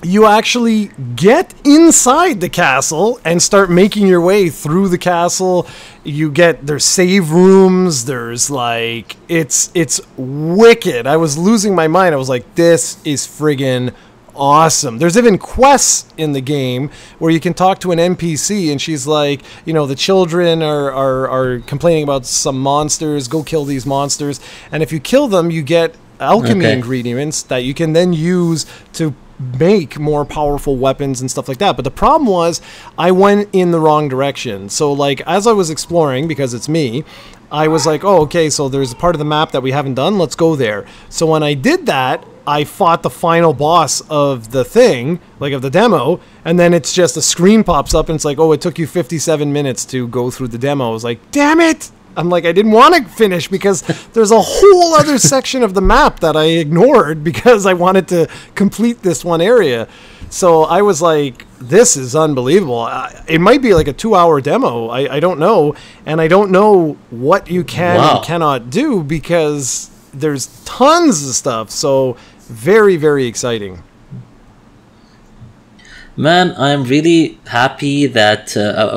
you actually get inside the castle and start making your way through the castle. There's save rooms, there's it's wicked. I was losing my mind. I was like, this is friggin' awesome. There's even quests in the game where you can talk to an NPC and she's like, the children are complaining about some monsters, go kill these monsters, and if you kill them you get alchemy ingredients that you can then use to make more powerful weapons and stuff like that. But the problem was I went in the wrong direction. So as I was exploring, because it's me, I was like, oh, okay, so there's a part of the map that we haven't done, let's go there. So when I did that, I fought the final boss of the thing, of the demo, and then it's just a screen pops up and it's like, oh, it took you 57 minutes to go through the demo. I was like, damn it! I'm like, I didn't want to finish because there's a whole other section of the map that I ignored because I wanted to complete this one area. So I was like, this is unbelievable. It might be a 2-hour demo. I don't know. And I don't know what you can and cannot do because there's tons of stuff. So very, very exciting. Man, I'm really happy that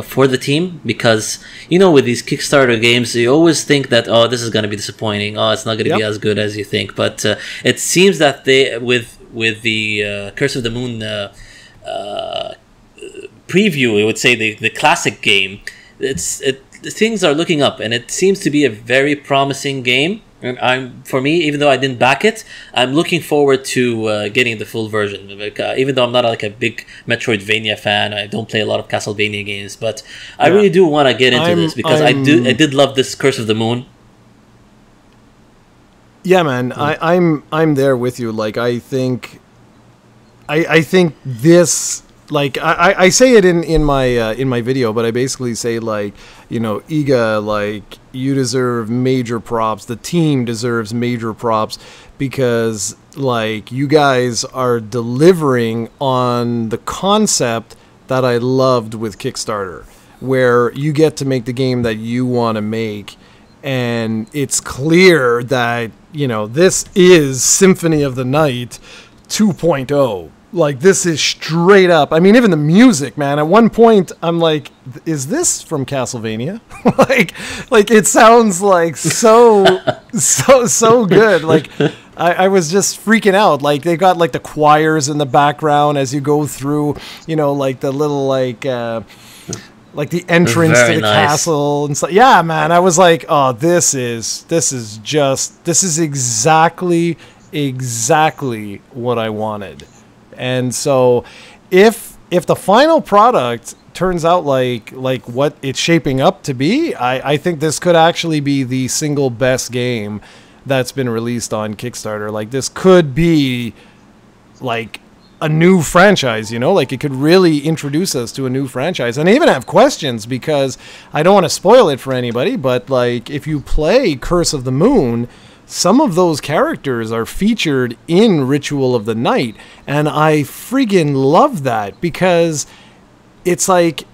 for the team because, with these Kickstarter games, you always think that, oh, this is going to be disappointing. Oh, it's not going to be as good as you think. But it seems that they, with the Curse of the Moon preview, I would say the classic game, things are looking up, and it seems to be a very promising game. And for me, even though I didn't back it, I'm looking forward to getting the full version. Even though I'm not a big Metroidvania fan, I don't play a lot of Castlevania games, but I really do want to get into this because I did love this Curse of the Moon. Yeah, man, I'm there with you. I think this. I say it in my video, but I basically say Iga, you deserve major props. The team deserves major props because you guys are delivering on the concept that I loved with Kickstarter, where you get to make the game that you want to make, and it's clear that this is Symphony of the Night 2.0. This is straight up. I mean, even the music, man. At one point, I'm like, is this from Castlevania? It sounds so good. I was just freaking out. They got the choirs in the background as you go through, the little the entrance to the castle and stuff. Yeah, man. I was like, oh, this is exactly what I wanted. And so if the final product turns out like what it's shaping up to be, I think this could actually be the single best game that's been released on Kickstarter. Like, this could be like a new franchise, you know, like it could really introduce us to a new franchise. And I even have questions, because I don't want to spoil it for anybody, but like, if you play Curse of the Moon, some of those characters are featured in Ritual of the Night, and I friggin' love that, because it's like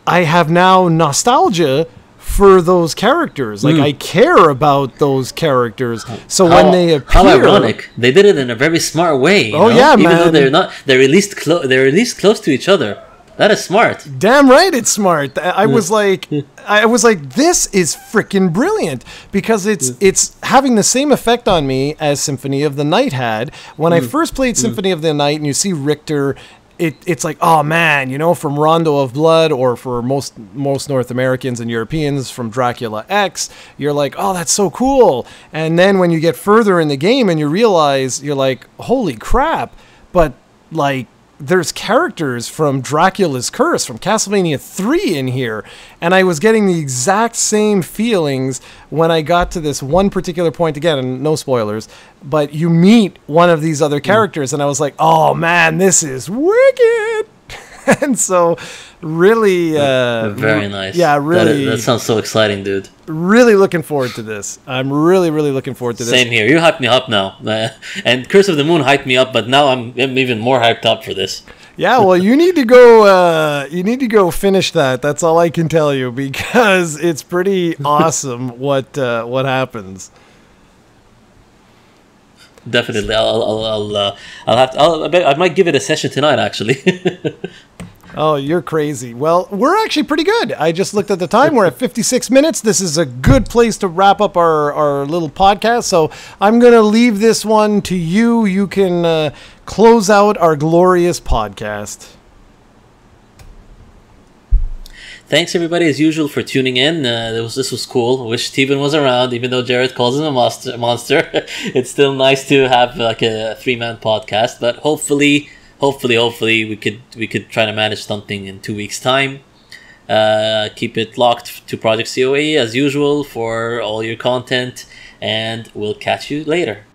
I have now nostalgia for those characters. Like, I care about those characters. So when they appear, how ironic! They did it in a very smart way. Oh, know? yeah, even man. though they're released close to each other. That is smart. Damn right, it's smart. I was like, this is freaking brilliant, because it's having the same effect on me as Symphony of the Night had when I first played Symphony of the Night, and you see Richter. It's like, oh man, you know, from Rondo of Blood, or for most North Americans and Europeans from Dracula X, you're like, oh, that's so cool. And then when you get further in the game and you realize, you're like, holy crap, but like, there's characters from Dracula's Curse, from Castlevania 3 in here. And I was getting the exact same feelings when I got to this one particular point, again, and no spoilers, but you meet one of these other characters, and I was like, oh man, this is wicked. And so really very nice. Yeah, really, that sounds so exciting, dude. Really looking forward to this. I'm really looking forward to this. Same here. You hyped me up now. And Curse of the Moon hyped me up, but now I'm even more hyped up for this. Yeah, well, you need to go finish that. That's all I can tell you, because it's pretty awesome what happens. Definitely. I might give it a session tonight, actually. Oh, you're crazy. Well, we're actually pretty good. I just looked at the time. We're at 56 minutes. This is a good place to wrap up our little podcast. So I'm going to leave this one to you. You can close out our glorious podcast. Thanks, everybody, as usual, for tuning in. This was cool. I wish Steven was around, even though Jarrod calls him a monster. It's still nice to have like a 3-man podcast, but hopefully we could try to manage something in 2 weeks' time. Keep it locked to Project COE as usual for all your content, and we'll catch you later.